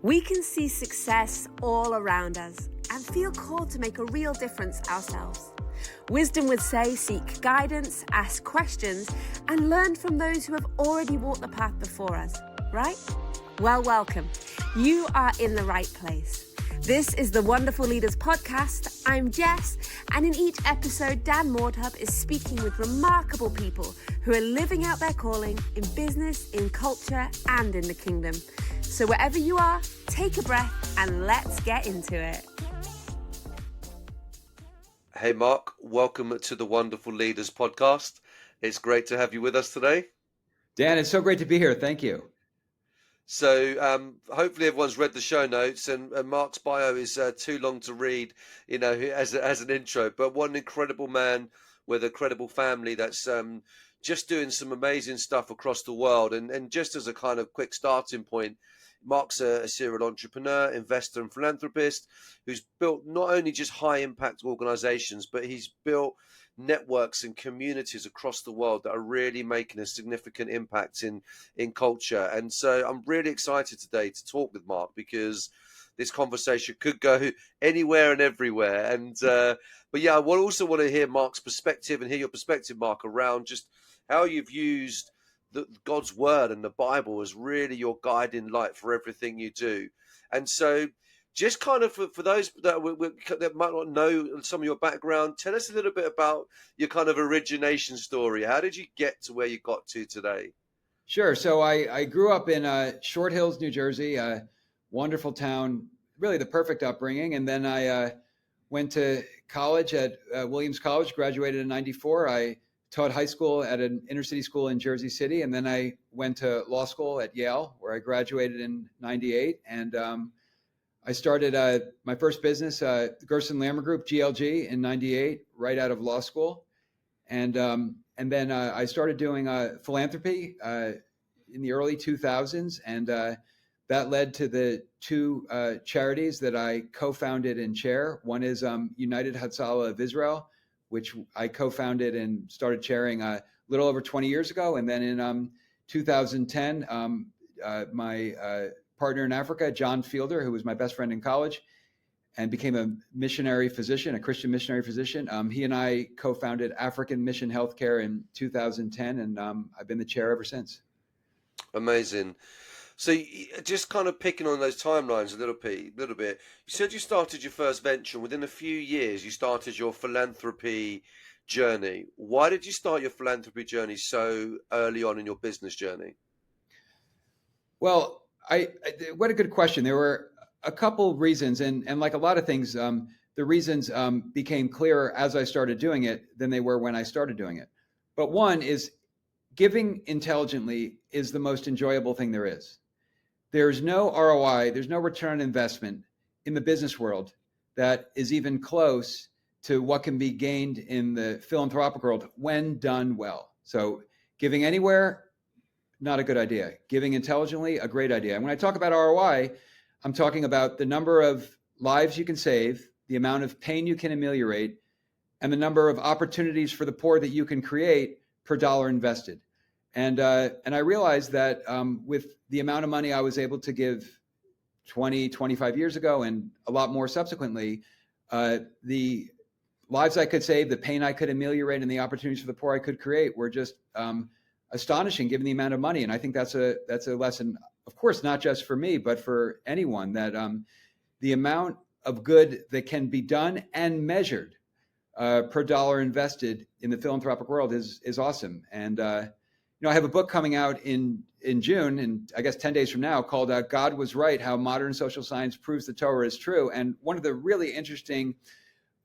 We can see success all around us and feel called to make a real difference ourselves. Wisdom would say seek guidance, ask questions, and learn from those who have already walked the path before us, right? Well, welcome. You are in the right place. This is the Wonderful Leaders Podcast. I'm Jess, and in each episode, Dan Mordhub is speaking with remarkable people who are living out their calling in business, in culture, and in the kingdom. So wherever you are, take a breath and let's get into it. Hey Mark, welcome to the Wonderful Leaders Podcast. It's great to have you with us today. Dan, it's so great to be here. Thank you. So hopefully everyone's read the show notes, and Mark's bio is too long to read, as an intro. But what an incredible man with a credible family that's just doing some amazing stuff across the world. And just as a kind of quick starting point, Mark's a serial entrepreneur, investor, and philanthropist who's built not only just high impact organizations, but he's built networks and communities across the world that are really making a significant impact in culture. And so I'm really excited today to talk with Mark, because this conversation could go anywhere and everywhere. And but yeah, I also want to hear Mark's perspective and hear your perspective, Mark, around just how you've used God's word and the Bible as really your guiding light for everything you do. And so just kind of for those that might not know some of your background, tell us a little bit about your kind of origination story. How did you get to where you got to today? Sure. So I grew up in Short Hills, New Jersey, a wonderful town, really the perfect upbringing. And then I went to college at Williams College, graduated in '94. I taught high school at an inner city school in Jersey City. And then I went to law school at Yale, where I graduated in '98. And I started my first business, Gerson Lehrman Group, GLG, in '98, right out of law school. And then I started doing philanthropy in the early 2000s. And that led to the two charities that I co-founded and chair. One is United Hatzalah of Israel, which I co-founded and started chairing a little over 20 years ago. And then in 2010, my partner in Africa, John Fielder, who was my best friend in college and became a missionary physician, a Christian missionary physician. He and I co-founded African Mission Healthcare in 2010, and I've been the chair ever since. Amazing. So just kind of picking on those timelines a little bit, you said you started your first venture, and within a few years you started your philanthropy journey. Why did you start your philanthropy journey so early on in your business journey? Well, what a good question. There were a couple reasons, and like a lot of things, the reasons became clearer as I started doing it than they were when I started doing it. But one is giving intelligently is the most enjoyable thing there is. There's no ROI, there's no return on investment in the business world that is even close to what can be gained in the philanthropic world when done well. So giving anywhere, not a good idea. Giving intelligently, a great idea. And when I talk about ROI, I'm talking about the number of lives you can save, the amount of pain you can ameliorate, and the number of opportunities for the poor that you can create per dollar invested. And I realized that with the amount of money I was able to give 20, 25 years ago, and a lot more subsequently, the lives I could save, the pain I could ameliorate, and the opportunities for the poor I could create were just astonishing given the amount of money. And I think that's a lesson, of course, not just for me, but for anyone, that the amount of good that can be done and measured per dollar invested in the philanthropic world is awesome. And I have a book coming out in June, and I guess 10 days from now, called God Was Right, How Modern Social Science Proves the Torah is True. And one of the really interesting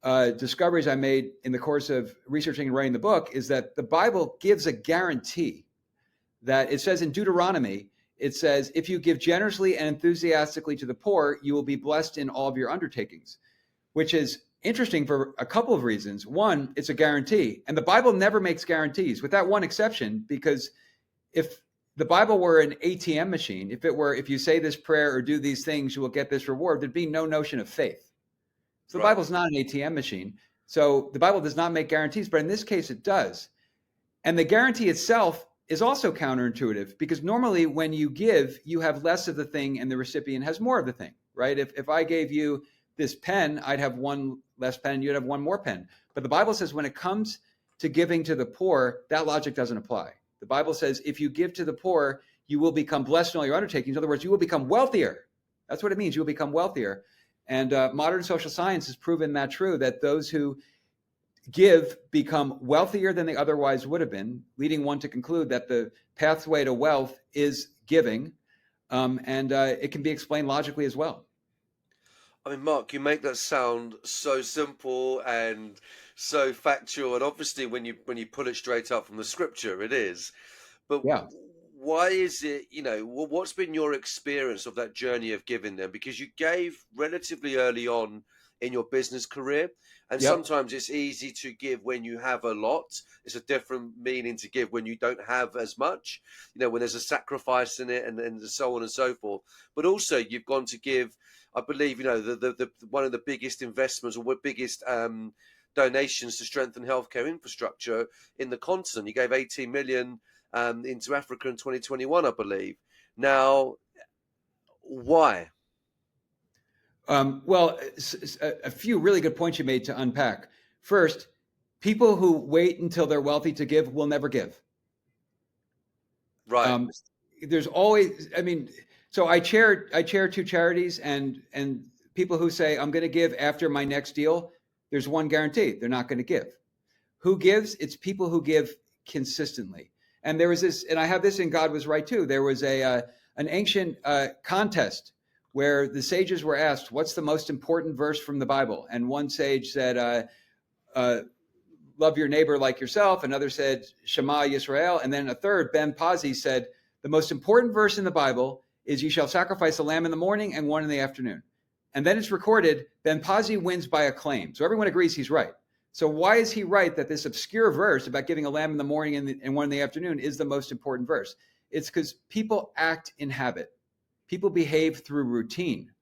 discoveries I made in the course of researching and writing the book is that the Bible gives a guarantee that it says in Deuteronomy, it says, if you give generously and enthusiastically to the poor, you will be blessed in all of your undertakings, which is interesting for a couple of reasons. One, it's a guarantee, and the Bible never makes guarantees, with that one exception, because if the Bible were an ATM machine, if you say this prayer or do these things, you will get this reward, there'd be no notion of faith. So the Bible's not an ATM machine. So the Bible does not make guarantees, but in this case it does. And the guarantee itself is also counterintuitive, because normally when you give, you have less of the thing and the recipient has more of the thing, right? If I gave you this pen, I'd have one less pen, you'd have one more pen. But the Bible says when it comes to giving to the poor, that logic doesn't apply. The Bible says if you give to the poor, you will become blessed in all your undertakings. In other words, you will become wealthier. That's what it means. You will become wealthier. And modern social science has proven that true, that those who give become wealthier than they otherwise would have been, leading one to conclude that the pathway to wealth is giving. And it can be explained logically as well. I mean, Mark, you make that sound so simple and so factual, and obviously, when you pull it straight up from the scripture, it is. But Yeah. why is it? What's been your experience of that journey of giving them? Because you gave relatively early on in your business career, and Yep. sometimes it's easy to give when you have a lot. It's a different meaning to give when you don't have as much. When there's a sacrifice in it, and so on and so forth. But also, you've gone to give, I believe, the one of the biggest investments or biggest donations to strengthen healthcare infrastructure in the continent. You gave 18 million into Africa in 2021, I believe. Now, why? Well, a few really good points you made to unpack. First, people who wait until they're wealthy to give will never give. Right. There's always, so I chair two charities, and people who say I'm going to give after my next deal, there's one guarantee: they're not going to give. Who gives? It's people who give consistently. And there was this, and I have this in God Was Right Too. There was an ancient contest where the sages were asked, "What's the most important verse from the Bible?" And one sage said, "Love your neighbor like yourself." Another said, "Shema Yisrael." And then a third, Ben Pazzi, said, "The most important verse in the Bible is you shall sacrifice a lamb in the morning and one in the afternoon." And then it's recorded, Ben Pazzi wins by a claim. So everyone agrees he's right. So why is he right that this obscure verse about giving a lamb in the morning and one in the afternoon is the most important verse? It's because people act in habit. People behave through routine.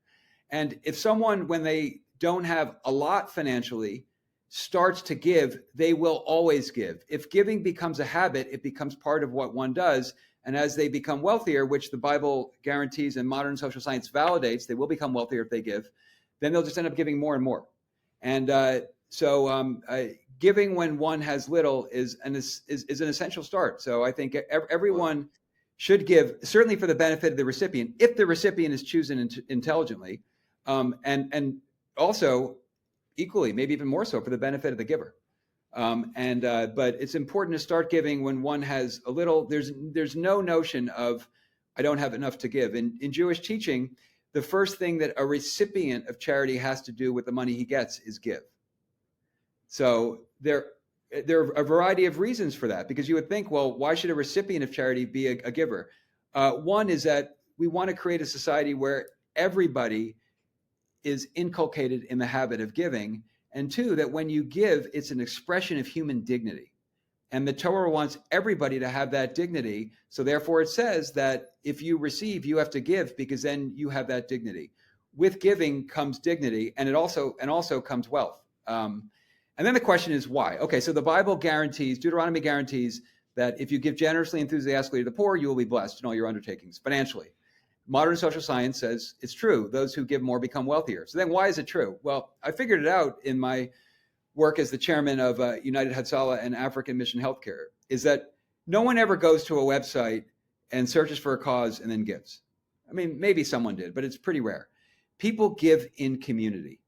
And if someone, when they don't have a lot financially, starts to give, they will always give. If giving becomes a habit, it becomes part of what one does. And as they become wealthier, which the Bible guarantees and modern social science validates, they will become wealthier if they give, then they'll just end up giving more and more. And so giving when one has little is an essential start. So I think everyone should give, certainly for the benefit of the recipient, if the recipient is chosen intelligently, and also equally, maybe even more so, for the benefit of the giver. But it's important to start giving when one has a little. There's no notion of I don't have enough to give. In Jewish teaching, the first thing that a recipient of charity has to do with the money he gets is give. So there are a variety of reasons for that, because you would think, well, why should a recipient of charity be a giver? One is that we want to create a society where everybody is inculcated in the habit of giving. And two, that when you give, it's an expression of human dignity. And the Torah wants everybody to have that dignity. So therefore it says that if you receive, you have to give, because then you have that dignity. With giving comes dignity, and also comes wealth. And then the question is why? Okay, so the Bible guarantees, Deuteronomy guarantees, that if you give generously, enthusiastically to the poor, you will be blessed in all your undertakings financially. Modern social science says it's true. Those who give more become wealthier. So then why is it true? Well, I figured it out in my work as the chairman of United Hatzalah and African Mission Healthcare, is that no one ever goes to a website and searches for a cause and then gives. I mean, maybe someone did, but it's pretty rare. People give in community.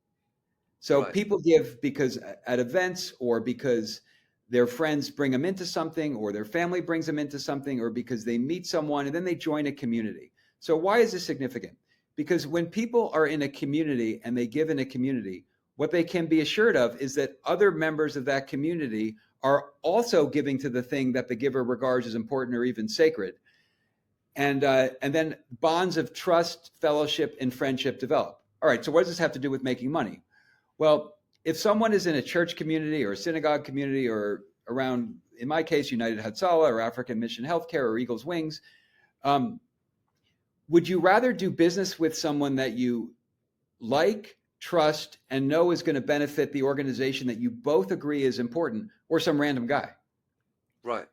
So right. People give because at events, or because their friends bring them into something, or their family brings them into something, or because they meet someone and then they join a community. So why is this significant? Because when people are in a community and they give in a community, what they can be assured of is that other members of that community are also giving to the thing that the giver regards as important or even sacred. And then bonds of trust, fellowship, and friendship develop. All right, so what does this have to do with making money? Well, if someone is in a church community or a synagogue community, or around, in my case, United Hatzalah or African Mission Healthcare or Eagle's Wings, would you rather do business with someone that you like, trust, and know is going to benefit the organization that you both agree is important, or some random guy? Right.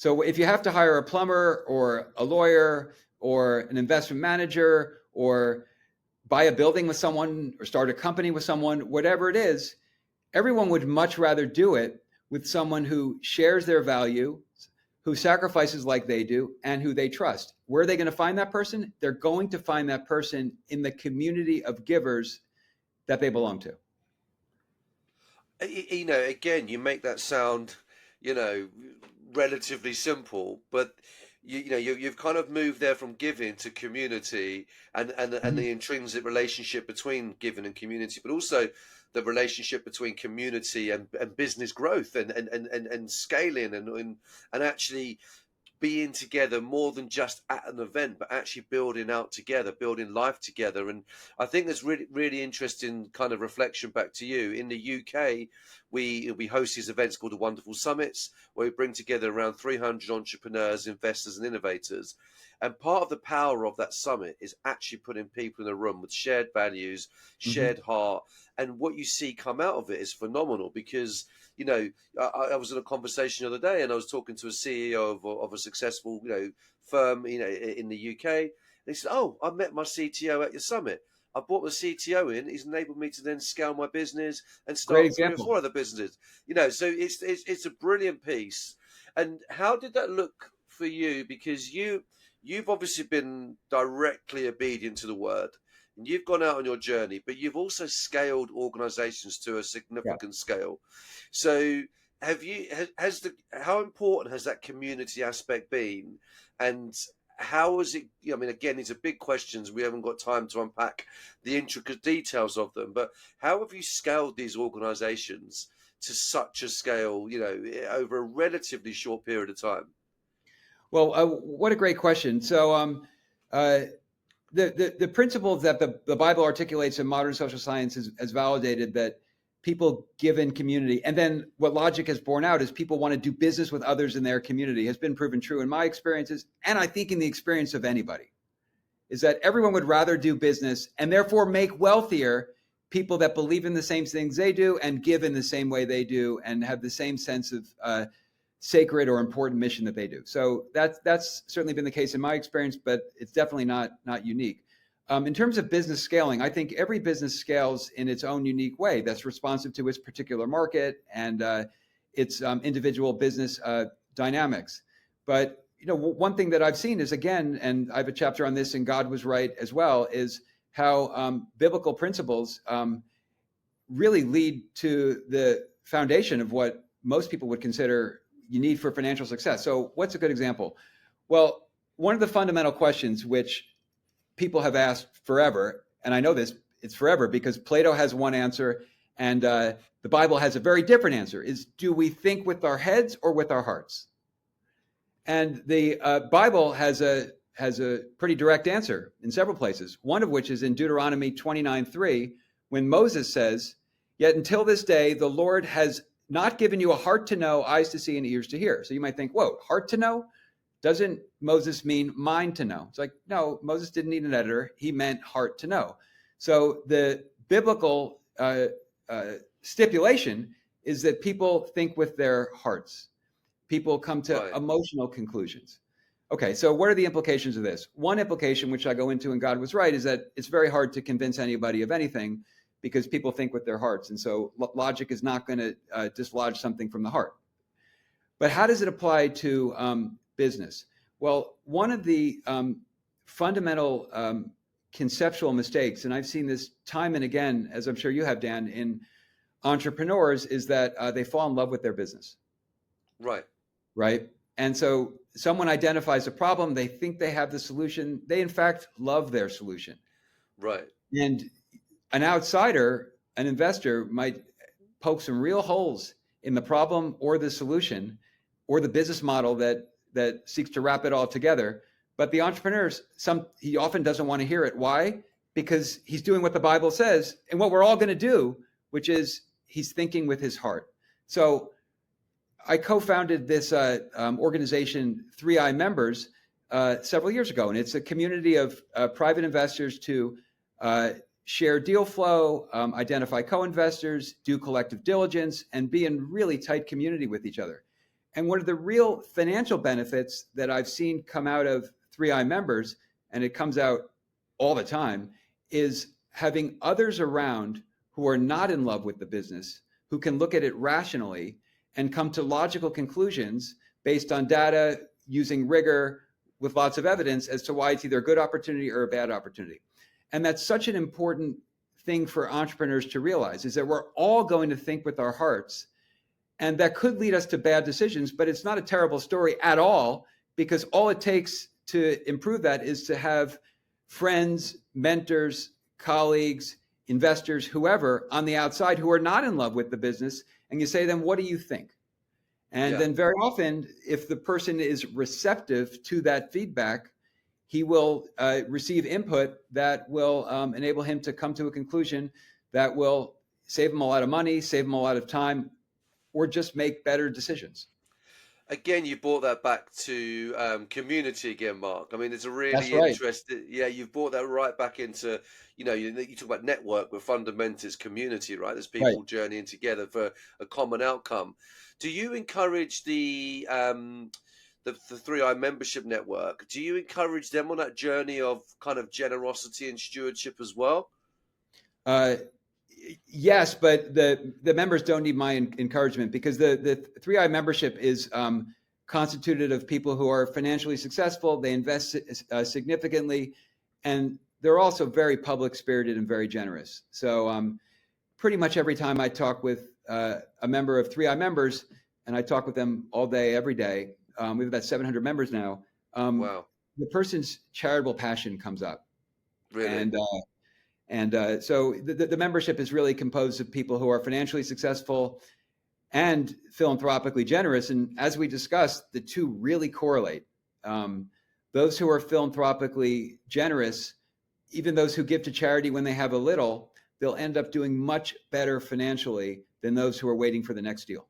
So if you have to hire a plumber or a lawyer or an investment manager or buy a building with someone or start a company with someone, whatever it is, everyone would much rather do it with someone who shares their value, who sacrifices like they do, and who they trust. Where are they going to find that person? They're going to find that person in the community of givers that they belong to. Again, you make that sound, relatively simple, but you've kind of moved there from giving to community and the intrinsic relationship between giving and community, but also the relationship between community and business growth and scaling and actually being together more than just at an event, but actually building out together, building life together. And I think that's really, really interesting kind of reflection back to you. In the UK, we host these events called the Wonderful Summits, where we bring together around 300 entrepreneurs, investors, and innovators. And part of the power of that summit is actually putting people in a room with shared values, shared heart. And what you see come out of it is phenomenal because, I was in a conversation the other day and I was talking to a CEO of a successful, firm, in the UK. And he said, "Oh, I met my CTO at your summit. I brought the CTO in. He's enabled me to then scale my business and start 3 or 4 other businesses." So it's a brilliant piece. And how did that look for you? Because you've obviously been directly obedient to the word. And you've gone out on your journey, but you've also scaled organizations to a significant scale. So how important has that community aspect been? And how is it, again, these are big questions. We haven't got time to unpack the intricate details of them, but how have you scaled these organizations to such a scale, over a relatively short period of time? Well, what a great question. So the principles that the Bible articulates in modern social science has validated that people give in community. And then what logic has borne out is people want to do business with others in their community has been proven true in my experiences. And I think in the experience of anybody is that everyone would rather do business and therefore make wealthier people that believe in the same things they do and give in the same way they do and have the same sense of sacred or important mission that they do. So that's certainly been the case in my experience, but it's definitely not unique. In terms of business scaling, I think every business scales in its own unique way that's responsive to its particular market and its individual business dynamics. But one thing that I've seen is, again, and I have a chapter on this in God Was Right as well, is how biblical principles really lead to the foundation of what most people would consider you need for financial success. So what's a good example? Well, one of the fundamental questions which people have asked forever, and I know this, it's forever because Plato has one answer and the Bible has a very different answer, is do we think with our heads or with our hearts? And the Bible has a pretty direct answer in several places, one of which is in Deuteronomy 29:3, when Moses says, "Yet until this day, the Lord has not given you a heart to know, eyes to see, and ears to hear." So you might think, whoa, heart to know? Doesn't Moses mean mind to know? It's like, no, Moses didn't need an editor. He meant heart to know. So the biblical stipulation is that people think with their hearts. People come to emotional conclusions. Okay, so what are the implications of this? One implication, which I go into in God Was Right, is that it's very hard to convince anybody of anything because people think with their hearts. And so logic is not going to dislodge something from the heart. But how does it apply to business? Well, one of the fundamental conceptual mistakes, and I've seen this time and again, as I'm sure you have, Dan, in entrepreneurs, is that they fall in love with their business. Right. And so someone identifies a problem, they think they have the solution. They, in fact, love their solution. Right. And an outsider, an investor, might poke some real holes in the problem or the solution or the business model that seeks to wrap it all together. But the entrepreneur, he often doesn't want to hear it. Why? Because he's doing what the Bible says and what we're all going to do, which is he's thinking with his heart. So I co-founded this organization, 3i Members, several years ago. And it's a community of private investors to share deal flow, identify co-investors, do collective diligence, and be in really tight community with each other. And one of the real financial benefits that I've seen come out of 3i members, and it comes out all the time, is having others around who are not in love with the business, who can look at it rationally and come to logical conclusions based on data, using rigor, with lots of evidence as to why it's either a good opportunity or a bad opportunity. And that's such an important thing for entrepreneurs to realize, is that we're all going to think with our hearts. And that could lead us to bad decisions, but it's not a terrible story at all, because all it takes to improve that is to have friends, mentors, colleagues, investors, whoever on the outside who are not in love with the business. And you say to them, what do you think? And then very often, if the person is receptive to that feedback, he will receive input that will enable him to come to a conclusion that will save him a lot of money, save him a lot of time, or just make better decisions. Again, you brought that back to community again, Mark. I mean, it's a That's really right. interesting. Yeah, you've brought that right back into, you talk about network, but fundamental is community, right? There's Right. people journeying together for a common outcome. Do you encourage the 3i membership network? Do you encourage them on that journey of kind of generosity and stewardship as well? Yes, but the members don't need my encouragement, because the 3i membership is constituted of people who are financially successful. They invest significantly, and they're also very public spirited and very generous. So pretty much every time I talk with a member of 3i members, and I talk with them all day, every day, we have about 700 members now. Wow, The person's charitable passion comes up. really? And so the membership is really composed of people who are financially successful and philanthropically generous. And as we discussed, the two really correlate. Those who are philanthropically generous, even those who give to charity when they have a little, they'll end up doing much better financially than those who are waiting for the next deal.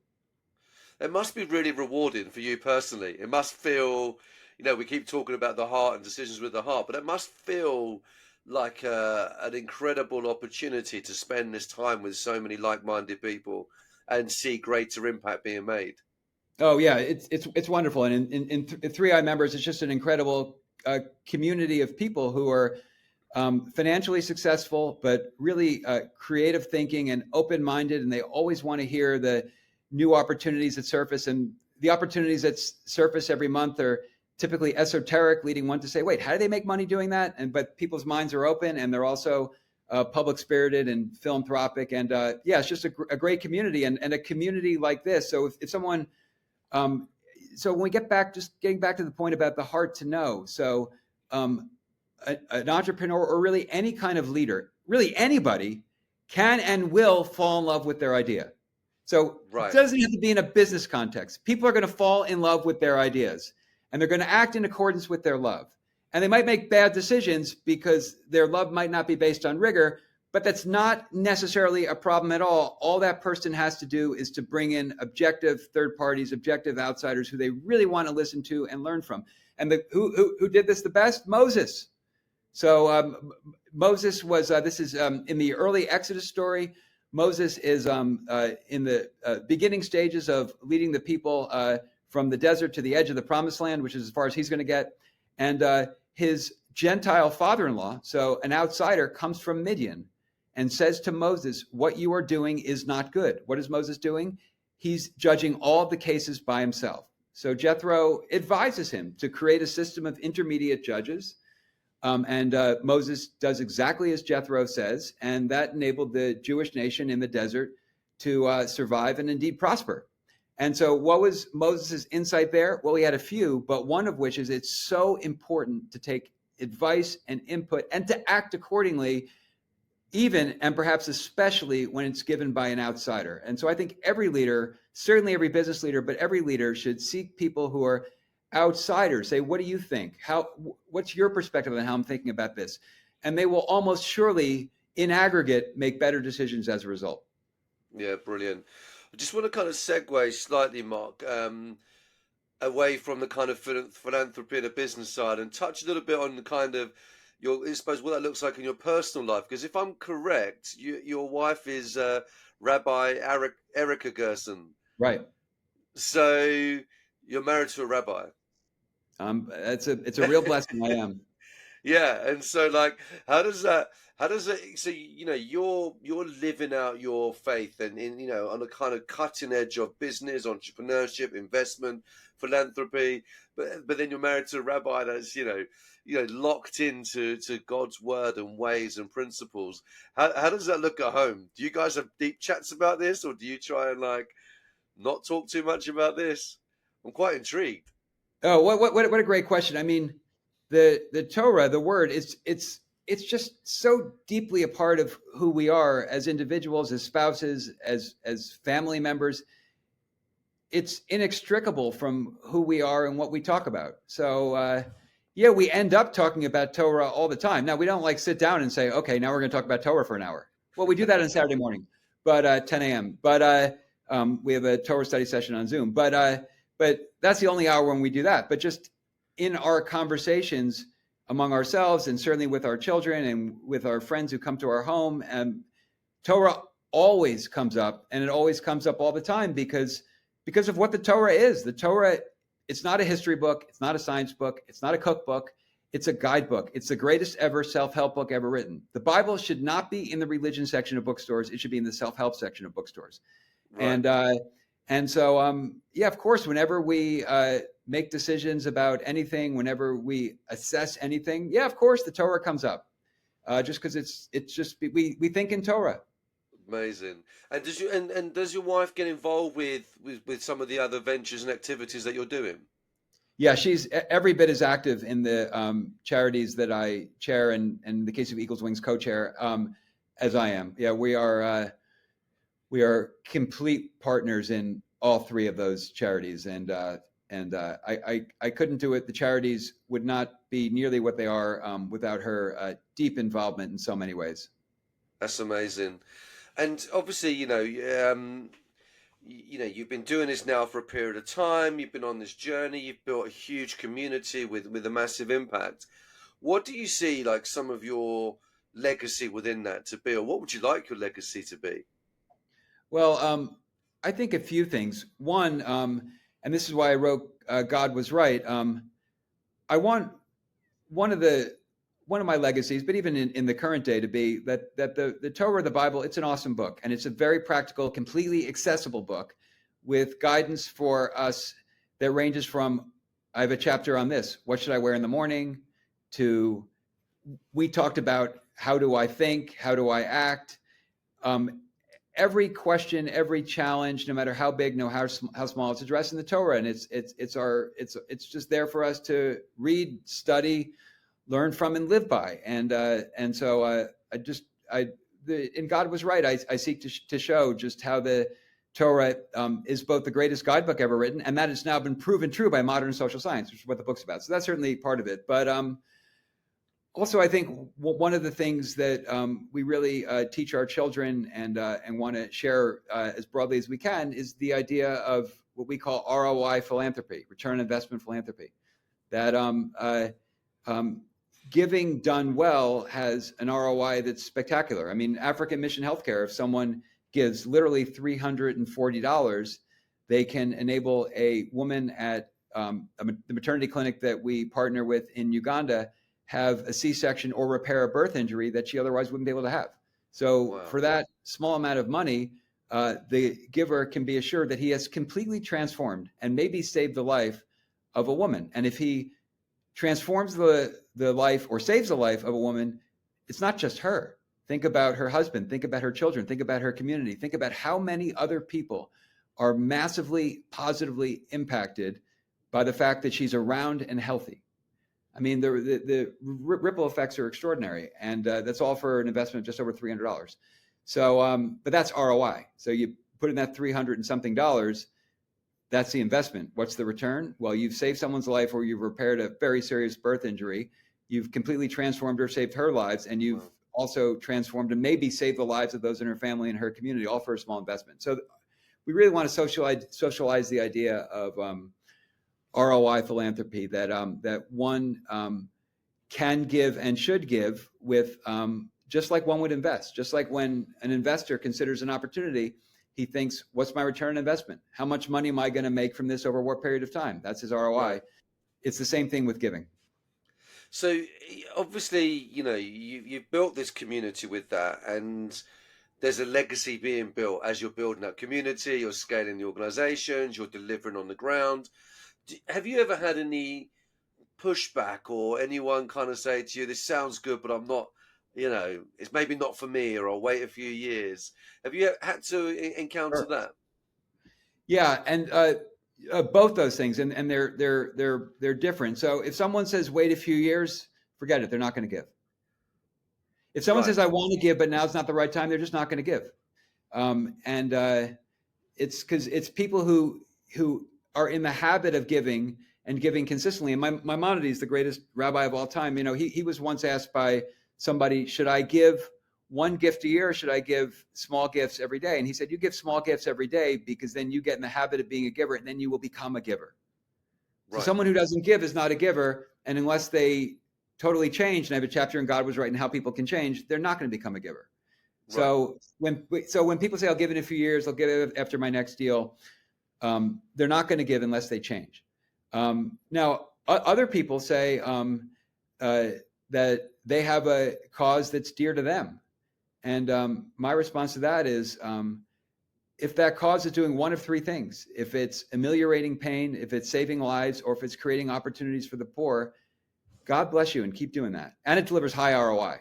It must be really rewarding for you personally. It must feel, we keep talking about the heart and decisions with the heart, but it must feel like an incredible opportunity to spend this time with so many like-minded people and see greater impact being made. Oh yeah, it's wonderful, and in 3i members, it's just an incredible community of people who are financially successful, but really creative thinking and open-minded, and they always want to hear the new opportunities that surface. And the opportunities that surface every month are typically esoteric, leading one to say, wait, how do they make money doing that? But people's minds are open, and they're also public spirited and philanthropic. And it's just a great community, and a community like this. So if someone, so when we getting back to the point about the heart to know. So an entrepreneur, or really any kind of leader, really anybody, can and will fall in love with their idea. So It doesn't have to be in a business context. People are going to fall in love with their ideas, and they're going to act in accordance with their love. And they might make bad decisions because their love might not be based on rigor, but that's not necessarily a problem at all. All that person has to do is to bring in objective third parties, objective outsiders who they really want to listen to and learn from. And who did this the best? Moses. So Moses was, this is in the early Exodus story. Moses is in the beginning stages of leading the people from the desert to the edge of the promised land, which is as far as he's going to get. And his Gentile father-in-law, so an outsider, comes from Midian and says to Moses, what you are doing is not good. What is Moses doing? He's judging all of the cases by himself. So Jethro advises him to create a system of intermediate judges. And Moses does exactly as Jethro says, and that enabled the Jewish nation in the desert to survive and indeed prosper. And so what was Moses' insight there? Well, he had a few, but one of which is it's so important to take advice and input and to act accordingly, even and perhaps especially when it's given by an outsider. And so I think every leader, certainly every business leader, but every leader should seek people who are outsiders. Say, what do you think? What's your perspective on how I'm thinking about this? And they will almost surely, in aggregate, make better decisions as a result. Yeah, brilliant. I just want to kind of segue slightly, Mark, away from the kind of philanthropy and the business side, and touch a little bit on the kind of I suppose what that looks like in your personal life. Because if I'm correct, your wife is Rabbi Erica Gerson. Right. So you're married to a rabbi. It's a real blessing. I am. Yeah, and so like, how does it? So you're living out your faith, and in on a kind of cutting edge of business, entrepreneurship, investment, philanthropy, but then you're married to a rabbi that's locked into God's word and ways and principles. How does that look at home? Do you guys have deep chats about this, or do you try and like not talk too much about this? I'm quite intrigued. Oh, what a great question. I mean, the Torah, the word, it's just so deeply a part of who we are as individuals, as spouses, as family members. It's inextricable from who we are and what we talk about. So yeah, we end up talking about Torah all the time. Now we don't like sit down and say, okay, now we're going to talk about Torah for an hour. Well, we do that on Saturday morning, but 10 a.m. But we have a Torah study session on Zoom. But that's the only hour when we do that. But just in our conversations among ourselves, and certainly with our children and with our friends who come to our home, Torah always comes up, and it always comes up all the time because of what the Torah is. The Torah, it's not a history book. It's not a science book. It's not a cookbook. It's a guidebook. It's the greatest ever self-help book ever written. The Bible should not be in the religion section of bookstores. It should be in the self-help section of bookstores. Right. And so, yeah, of course, whenever we make decisions about anything, whenever we assess anything, yeah, of course, the Torah comes up. Just because it's just we think in Torah. Amazing. And does your wife get involved with some of the other ventures and activities that you're doing? Yeah, she's every bit as active in the charities that I chair, and in the case of Eagles Wings co-chair, as I am. Yeah, we are complete partners in all three of those charities, and I couldn't do it. The charities would not be nearly what they are without her deep involvement in so many ways. That's amazing. And obviously, you've been doing this now for a period of time. You've been on this journey. You've built a huge community with a massive impact. What do you see like some of your legacy within that to be, or what would you like your legacy to be? Well, I think a few things. One, and this is why I wrote God Was Right. I want one of my legacies, but even in the current day, to be that the Torah, the Bible, it's an awesome book, and it's a very practical, completely accessible book with guidance for us that ranges from, I have a chapter on this, what should I wear in the morning, to we talked about how do I think, how do I act. Every question, every challenge, no matter how big, no how small, it's addressed in the Torah, and it's just there for us to read, study, learn from, and live by. And so in God Was Right, I seek to show just how the Torah is both the greatest guidebook ever written, and that has now been proven true by modern social science, which is what the book's about. So that's certainly part of it. But also, I think one of the things that we really teach our children and want to share as broadly as we can is the idea of what we call ROI philanthropy, return on investment philanthropy. That giving done well has an ROI that's spectacular. I mean, African Mission Healthcare, if someone gives literally $340, they can enable a woman at the maternity clinic that we partner with in Uganda have a C-section or repair a birth injury that she otherwise wouldn't be able to have. So wow. For that small amount of money, the giver can be assured that he has completely transformed and maybe saved the life of a woman. And if he transforms the life or saves the life of a woman, it's not just her. Think about her husband, think about her children, think about her community, think about how many other people are massively positively impacted by the fact that she's around and healthy. I mean, the ripple effects are extraordinary, and that's all for an investment of just over $300. So, but that's ROI. So you put in that $300 and something, that's the investment. What's the return? Well, you've saved someone's life, or you've repaired a very serious birth injury. You've completely transformed or saved her lives, and you've also transformed and maybe saved the lives of those in her family and her community, all for a small investment. So we really want to socialize the idea of ROI philanthropy, that one can give and should give with just like one would invest. Just like when an investor considers an opportunity, He thinks, what's my return on investment? How much money am I going to make from this over what period of time? That's his ROI. Right. It's the same thing with giving. So obviously, you've built this community with that, and there's a legacy being built as you're building that community, you're scaling the organizations, you're delivering on the ground. Have you ever had any pushback or anyone kind of say to you, this sounds good, but I'm not, it's maybe not for me, or I'll wait a few years? Have you had to encounter Sure. that? Yeah, and both those things, and they're different. So if someone says wait a few years, forget it. They're not going to give. If someone Right. says I want to give, but now's not the right time, they're just not going to give. It's because it's people who are in the habit of giving and giving consistently. And Maimonides, the greatest rabbi of all time, he was once asked by somebody, should I give one gift a year, or should I give small gifts every day? And he said, you give small gifts every day, because then you get in the habit of being a giver, and then you will become a giver. So Right. someone who doesn't give is not a giver. And unless they totally change, and I have a chapter in God Was Right and how people can change, they're not going to become a giver. Right. So when people say, I'll give in a few years, I'll give it after my next deal, they're not going to give unless they change. Now, other people say that they have a cause that's dear to them. And my response to that is, if that cause is doing one of three things, if it's ameliorating pain, if it's saving lives, or if it's creating opportunities for the poor, God bless you and keep doing that. And it delivers high ROI.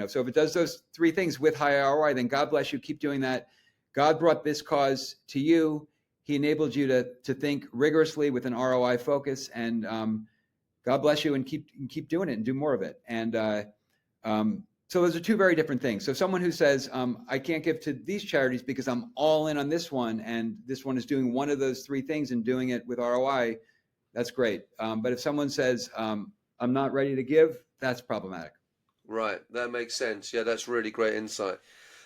So if it does those three things with high ROI, then God bless you, keep doing that. God brought this cause to you. He enabled you to think rigorously with an ROI focus, and God bless you, and keep doing it and do more of it. And so those are two very different things. So someone who says, I can't give to these charities because I'm all in on this one, and this one is doing one of those three things and doing it with ROI, that's great. But if someone says, I'm not ready to give, that's problematic. Right. That makes sense. Yeah, that's really great insight.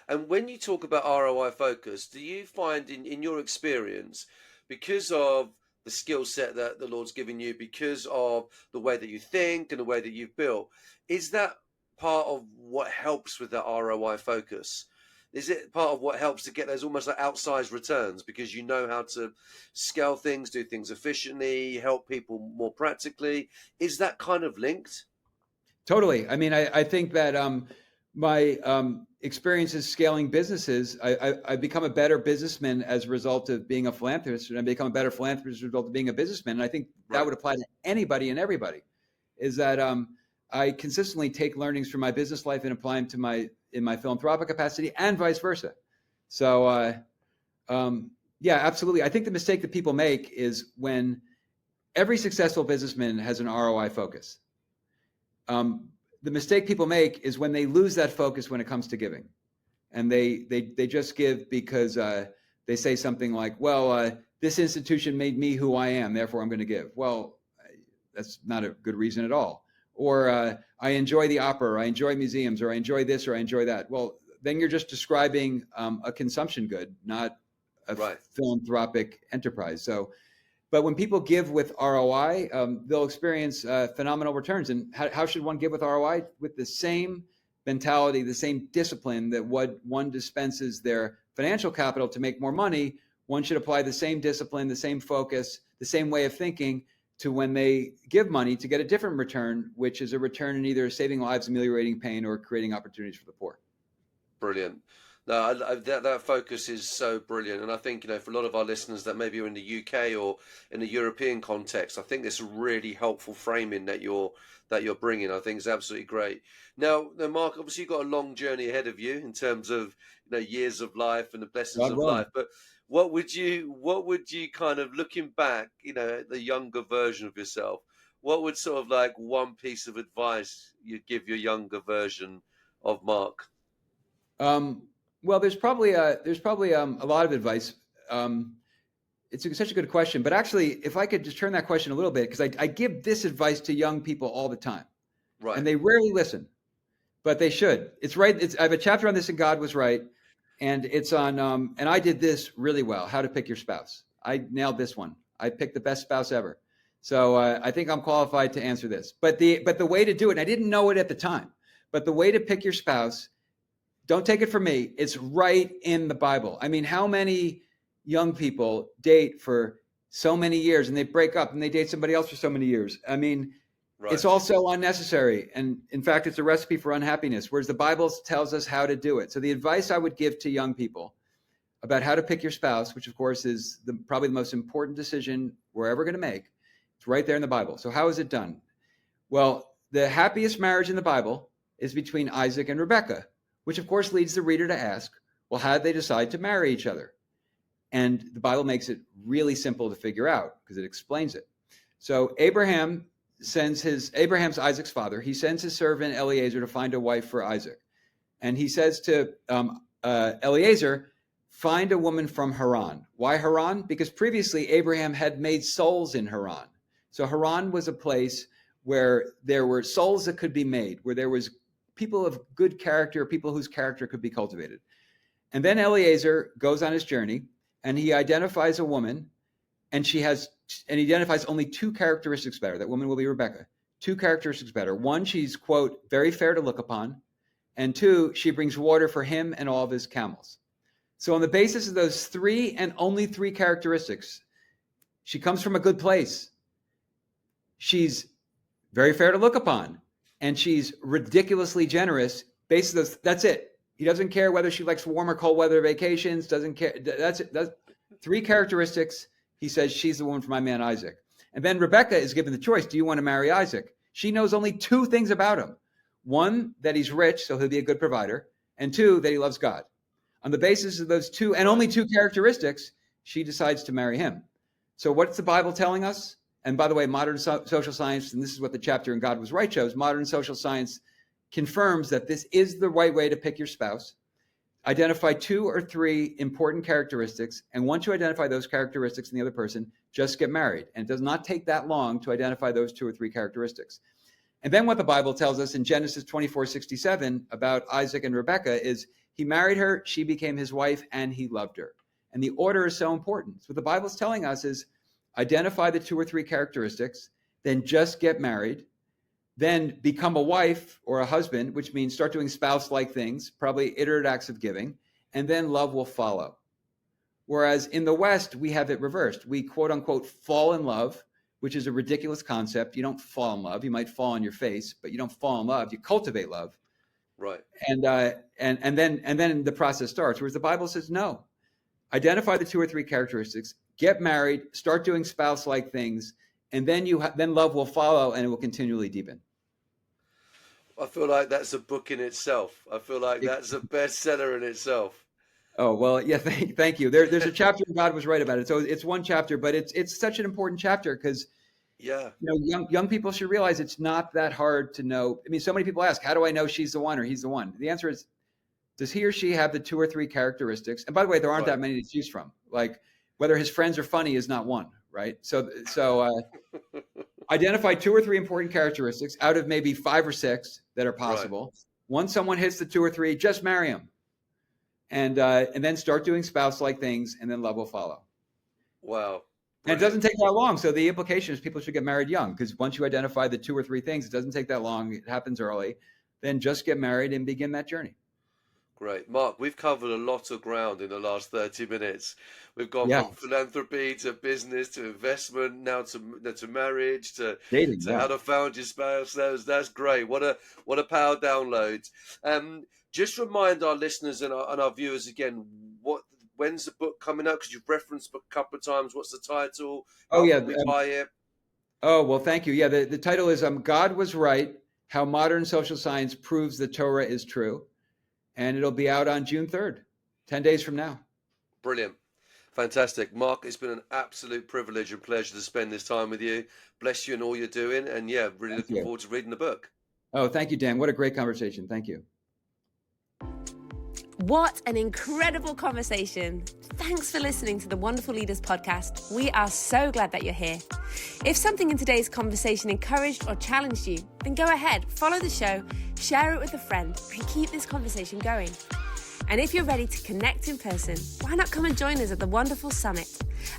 And when you talk about ROI focus, do you find in your experience, because of the skill set that the Lord's given you, because of the way that you think and the way that you've built, is that part of what helps with that ROI focus? Is it part of what helps to get those almost like outsized returns, because you know how to scale things, do things efficiently, help people more practically? Is that kind of linked? Totally. I mean, I think that my experiences scaling businesses, I've become a better businessman as a result of being a philanthropist, and I become a better philanthropist as a result of being a businessman. And I think that would apply to anybody and everybody, is that I consistently take learnings from my business life and apply them in my philanthropic capacity, and vice versa. So yeah, absolutely. I think the mistake that people make is when every successful businessman has an ROI focus. The mistake people make is when they lose that focus when it comes to giving, and they just give because they say something like, well, this institution made me who I am, therefore I'm going to give. Well, that's not a good reason at all. Or I enjoy the opera, or I enjoy museums, or I enjoy this, or I enjoy that. Well, then you're just describing a consumption good, not a philanthropic enterprise. So, but when people give with ROI, they'll experience phenomenal returns. And how should one give with ROI? With the same mentality, the same discipline that one dispenses their financial capital to make more money, one should apply the same discipline, the same focus, the same way of thinking to when they give money to get a different return, which is a return in either saving lives, ameliorating pain, or creating opportunities for the poor. Brilliant. No, that focus is so brilliant. And I think, for a lot of our listeners that maybe are in the UK or in the European context, I think it's a really helpful framing that you're bringing. I think it's absolutely great. Now, Mark, obviously you've got a long journey ahead of you in terms of, years of life and the blessings of life. But what would you kind of, looking back, at the younger version of yourself, what would sort of like one piece of advice you'd give your younger version of Mark? Well, there's probably a lot of advice. It's such a good question, but actually, if I could just turn that question a little bit, because I give this advice to young people all the time, right? And they rarely listen, but they should. It's right. I have a chapter on this in God Was Right, and it's on. And I did this really well. How to pick your spouse. I nailed this one. I picked the best spouse ever. So I think I'm qualified to answer this. But the way to do it, and I didn't know it at the time, but the way to pick your spouse. don't take it from me. It's right in the Bible. I mean, how many young people date for so many years and they break up and they date somebody else for so many years? I mean, it's also unnecessary. And in fact, it's a recipe for unhappiness, whereas the Bible tells us how to do it. So the advice I would give to young people about how to pick your spouse, which of course is probably the most important decision we're ever going to make, it's right there in the Bible. So how is it done? Well, the happiest marriage in the Bible is between Isaac and Rebekah, which of course leads the reader to ask, well, how did they decide to marry each other? And the Bible makes it really simple to figure out because it explains it. So Abraham's Isaac's father. He sends his servant Eliezer to find a wife for Isaac. And he says to Eliezer, find a woman from Haran. Why Haran? Because previously Abraham had made souls in Haran. So Haran was a place where there were souls that could be made, where there was people of good character, people whose character could be cultivated. And then Eliezer goes on his journey and he identifies a woman, and he identifies only two characteristics better. That woman will be Rebekah. Two characteristics better. One, she's, quote, very fair to look upon. And two, she brings water for him and all of his camels. So on the basis of those three and only three characteristics, she comes from a good place. She's very fair to look upon, and she's ridiculously generous. Based on those, that's it. He doesn't care whether she likes warm or cold weather vacations, doesn't care. That's it. That's three characteristics. He says, she's the woman for my man Isaac. And then Rebekah is given the choice. Do you want to marry Isaac? She knows only two things about him. One, that he's rich, so he'll be a good provider. And two, that he loves God. On the basis of those two and only two characteristics, she decides to marry him. So what's the Bible telling us? And by the way, modern social science, and this is what the chapter in God Was Right shows, modern social science confirms that this is the right way to pick your spouse. Identify two or three important characteristics, and once you identify those characteristics in the other person, just get married. And it does not take that long to identify those two or three characteristics. And then what the Bible tells us in Genesis 24:67 about Isaac and Rebekah is he married her, she became his wife, and he loved her. And the order is so important. So what the Bible is telling us is identify the two or three characteristics, then just get married, then become a wife or a husband, which means start doing spouse-like things, probably iterative acts of giving, and then love will follow. Whereas in the West, we have it reversed. We quote unquote fall in love, which is a ridiculous concept. You don't fall in love. You might fall on your face, but you don't fall in love. You cultivate love. Right. And then the process starts. Whereas the Bible says, no, identify the two or three characteristics, get married, start doing spouse-like things, and then then love will follow and it will continually deepen. I feel like that's a book in itself. I feel like that's a bestseller in itself. Oh, well, yeah, thank you. There's a chapter God Was Right about it. So it's one chapter, but it's such an important chapter because young people should realize it's not that hard to know. I mean, so many people ask, how do I know she's the one or he's the one? The answer is, does he or she have the two or three characteristics? And by the way, there aren't that many to choose from. Like whether his friends are funny is not one, right? So identify two or three important characteristics out of maybe 5 or 6 that are possible. Right. Once someone hits the 2 or 3, just marry him. And then start doing spouse-like things, and then love will follow. Wow. Brilliant. And it doesn't take that long. So the implication is people should get married young, because once you identify the 2 or 3 things, it doesn't take that long. It happens early. Then just get married and begin that journey. Great. Mark, we've covered a lot of ground in the last 30 minutes. We've gone from philanthropy to business to investment, now to marriage, to dating, to how to found your spouse. That's great. What a power download. Just remind our listeners and our viewers again, when's the book coming out? Because you've referenced the book a couple of times. What's the title? How can we buy it? Oh, well, thank you. Yeah, the title is God Was Right, How Modern Social Science Proves the Torah is True. And it'll be out on June 3rd, 10 days from now. Brilliant. Fantastic. Mark, it's been an absolute privilege and pleasure to spend this time with you. Bless you in all you're doing. And yeah, really looking forward to reading the book. Oh, thank you, Dan. What a great conversation. Thank you. What an incredible conversation. Thanks for listening to the Wonderful Leaders podcast. We are so glad that you're here. If something in today's conversation encouraged or challenged you, then go ahead, follow the show, share it with a friend, and keep this conversation going. And if you're ready to connect in person, why not come and join us at the Wonderful Summit,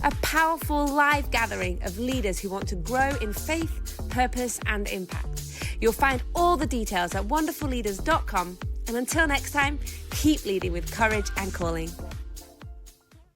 a powerful live gathering of leaders who want to grow in faith, purpose, and impact. You'll find all the details at wonderfulleaders.com. And until next time, keep leading with courage and calling.